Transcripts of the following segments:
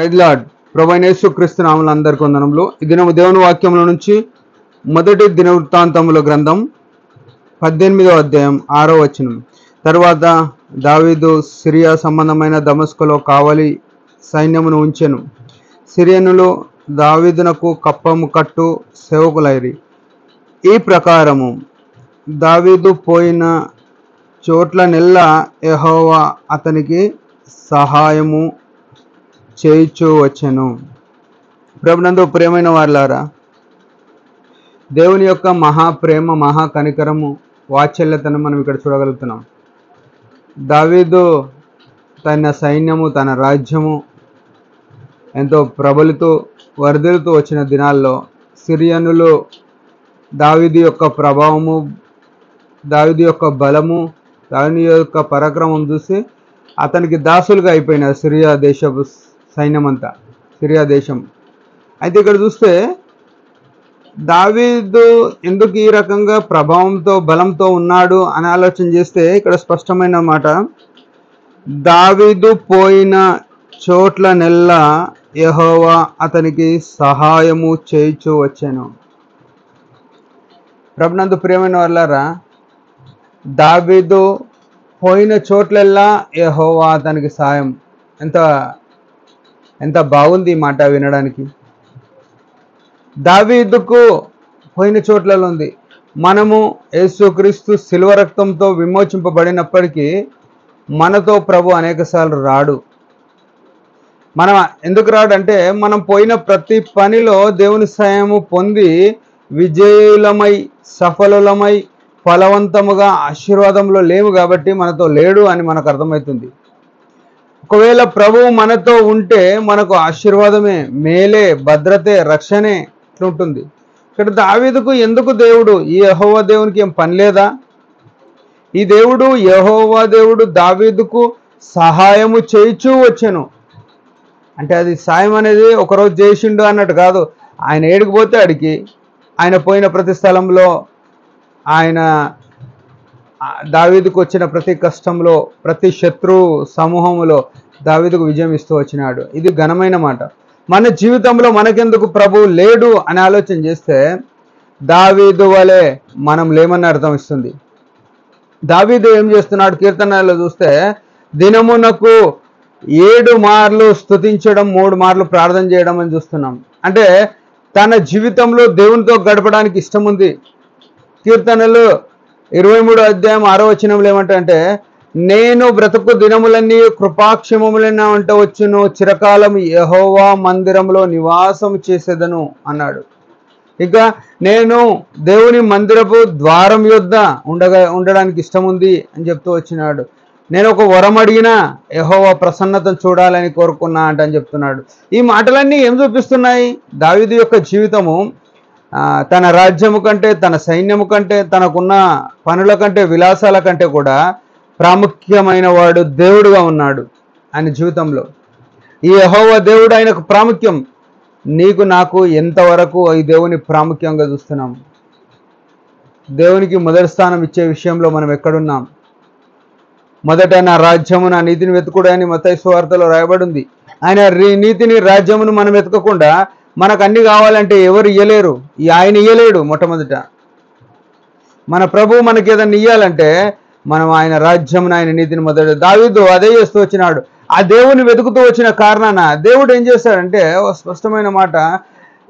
Praise lord. ప్రభువైన యేసుక్రీస్తు నామములో అందరికీ వందనములు. ఈ దినము దేవుని వాక్యముల నుంచి మొదటి దినవృత్తాంతముల గ్రంథం 18వ అధ్యాయం 6వ వచనం. తర్వాత దావీదు సిరియా సంబంధమైన దమస్కులో కావలి సైన్యమును ఉంచెను. సిరియనులు దావీదునకు కప్పము కట్టు సేవకులైరి. ఈ ప్రకారము దావీదు పోయిన చోట్లనెల్లా యెహోవా అతనికి సహాయము చేయిచూ వచ్చెను. ప్రభునందు ప్రియమైన వారులారా, దేవుని యొక్క మహాప్రేమ, మహా కనికరము, వాత్సల్యతను మనం ఇక్కడ చూడగలుగుతున్నాం. దావీదు తన సైన్యము, తన రాజ్యము ఎంతో ప్రబలుతూ వర్ధిల్లుతూ వచ్చిన దినాల్లో సిరియనులు దావీదు యొక్క ప్రభావము, దావీదు యొక్క బలము, దావీదు యొక్క పరాక్రమం చూసి అతనికి దాసులుగా అయిపోయినారు సిరియా దేశపు సైన్యం అంతా, సిరియా దేశం. అయితే ఇక్కడ చూస్తే దావీదు ఎందుకు ఈ రకంగా ప్రభావంతో బలంతో ఉన్నాడు అని ఆలోచన చేస్తే ఇక్కడ స్పష్టమైన మాట, దావీదు పోయిన చోట్లనెల్లా యెహోవా అతనికి సహాయము చేయిచూ వచ్చాను. ప్రభునందు ప్రియమైన వాళ్ళారా, దావీదు పోయిన చోట్లెల్లా యెహోవా అతనికి సహాయం. ఎంత బాగుంది ఈ మాట వినడానికి. దావీదుకు పోయిన చోట్లలో ఉంది. మనము యేసుక్రీస్తు శిలువ రక్తంతో విమోచింపబడినప్పటికీ మనతో ప్రభు అనేకసార్లు రాడు. మనం ఎందుకు రాడు అంటే, మనం పోయిన ప్రతి పనిలో దేవుని సహాయము పొంది విజయులమై, సఫలులమై, ఫలవంతముగా ఆశీర్వాదంలో లేవు కాబట్టి మనతో లేడు అని మనకు అర్థమవుతుంది. ఒకవేళ ప్రభువు మనతో ఉంటే మనకు ఆశీర్వాదమే, మేలే, భద్రతే, రక్షణే ఇట్లుంటుంది. ఇక్కడ దావీదుకు ఎందుకు దేవుడు, ఈ యెహోవా దేవునికి ఏం పని లేదా? ఈ దేవుడు, యెహోవా దేవుడు దావీదుకు సహాయము చేయిచూ వచ్చెను. అంటే అది సాయం అనేది ఒకరోజు చేసిండు అన్నట్టు కాదు. ఆయన ఏడికిపోతే అడిగి, ఆయన పోయిన ప్రతి స్థలంలో, ఆయన దావీదుకు వచ్చిన ప్రతి కష్టంలో, ప్రతి శత్రు సమూహంలో దావీదుకు విజయం ఇస్తూ వచ్చినాడు. ఇది ఘనమైన మాట. మన జీవితంలో మనకెందుకు ప్రభువు లేడు అని ఆలోచన చేస్తే దావీదు వలె మనం లేమని అర్థం ఇస్తుంది. దావీదు ఏం చేస్తున్నాడు? కీర్తనలో చూస్తే దినమునకు 7 మార్లు స్తుతించడం, 3 మార్లు ప్రార్థన చేయడం అని చూస్తున్నాం. అంటే తన జీవితంలో దేవునితో గడపడానికి ఇష్టం ఉంది. కీర్తనలు 23వ అధ్యాయం 6వ వచనంలో ఏమంటే, నేను బ్రతుకు దినములన్నీ కృపాక్షేమములైన వంట వచ్చును, చిరకాలం యెహోవా మందిరంలో నివాసం చేసేదను అన్నాడు. ఇక నేను దేవుని మందిరపు ద్వారం యొద్ద ఉండడానికి ఇష్టం ఉంది అని చెప్తూ వచ్చినాడు. నేను ఒక వరం అడిగినా యెహోవా ప్రసన్నతను చూడాలని కోరుకున్నా అని చెప్తున్నాడు. ఈ మాటలన్నీ ఏం చూపిస్తున్నాయి? దావీదు యొక్క జీవితము తన రాజ్యము కంటే, తన సైన్యము కంటే, తనకున్న పనుల కంటే, విలాసాల కంటే కూడా ప్రాముఖ్యమైన వాడు దేవుడుగా ఉన్నాడు ఆయన జీవితంలో. ఈ యెహోవా దేవుడు ఆయనకు ప్రాముఖ్యం. నీకు నాకు ఎంతవరకు ఈ దేవుని ప్రాముఖ్యంగా చూస్తున్నాం? దేవునికి మొదటి స్థానం ఇచ్చే విషయంలో మనం ఎక్కడున్నాం? మొదట నా రాజ్యము, నా నీతిని వెతుకుడు అని మత్తయి సువార్తలో రాయబడి ఉంది. ఆయన నీతిని, రాజ్యమును మనం వెతకకుండా మనకు అన్ని కావాలంటే ఎవరు ఇయ్యలేరు. ఆయన ఇయ్యలేడు. మొట్టమొదట మన ప్రభువు మనకి ఏదైనా ఇయ్యాలంటే మనం ఆయన రాజ్యమును, ఆయన నీతిని మొదట. దావీదు అదే చేస్తూ వచ్చినాడు. ఆ దేవుని వెతుకుతూ వచ్చిన కారణాన దేవుడు ఏం చేశాడంటే, స్పష్టమైన మాట,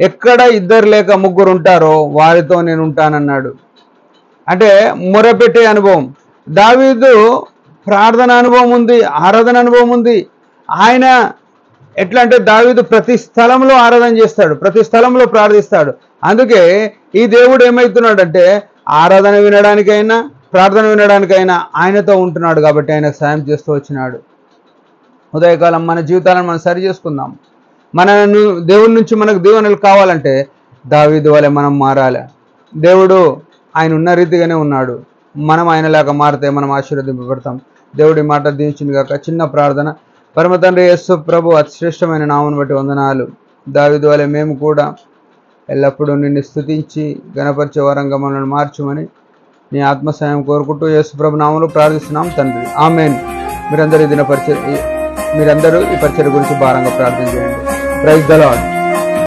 ఎక్కడ 2 లేక 3 ఉంటారో వారితో నేను ఉంటానన్నాడు. అంటే మొరపెట్టే అనుభవం. దావీదు ప్రార్థన అనుభవం ఉంది, ఆరాధన అనుభవం ఉంది. ఆయన ఎట్లా అంటే దావీదు ప్రతి స్థలంలో ఆరాధన చేస్తాడు, ప్రతి స్థలంలో ప్రార్థిస్తాడు. అందుకే ఈ దేవుడు ఏమవుతున్నాడంటే ఆరాధన వినడానికైనా, ప్రార్థన వినడానికైనా ఆయనతో ఉంటున్నాడు. కాబట్టి ఆయన సాయం చేస్తూ వచ్చినాడు. ఉదయకాలం మన జీవితాలను మనం సరి చేసుకుందాం. దేవుని నుంచి మనకు దీవెనలు కావాలంటే దావీదు వలె మనం మారాలి. దేవుడు ఆయన ఉన్న రీతిగానే ఉన్నాడు. మనం ఆయనలాగా మారితే మనం ఆశీర్వదింపబడతాం. దేవుడి మాట దీవించింది కాక. చిన్న ప్రార్థన. పరమ తండ్రి యేసు ప్రభు అతి శ్రేష్టమైన నామమును బట్టి వందనాలు. దావీదు వలె మేము కూడా ఎల్లప్పుడూ నిన్ను స్తుతించి ఘనపరిచే వారంగా మనల్ని మార్చమని నీ ఆత్మసాయం కోరుకుంటూ యేసు ప్రభు నామములో ప్రార్థిస్తున్నాం తండ్రి. ఆమేన్. మీరందరూ దినపరిచే మీరందరూ ఈ పరిచర్య గురించి భారంగా ప్రార్థన చేయండి. Praise the lord.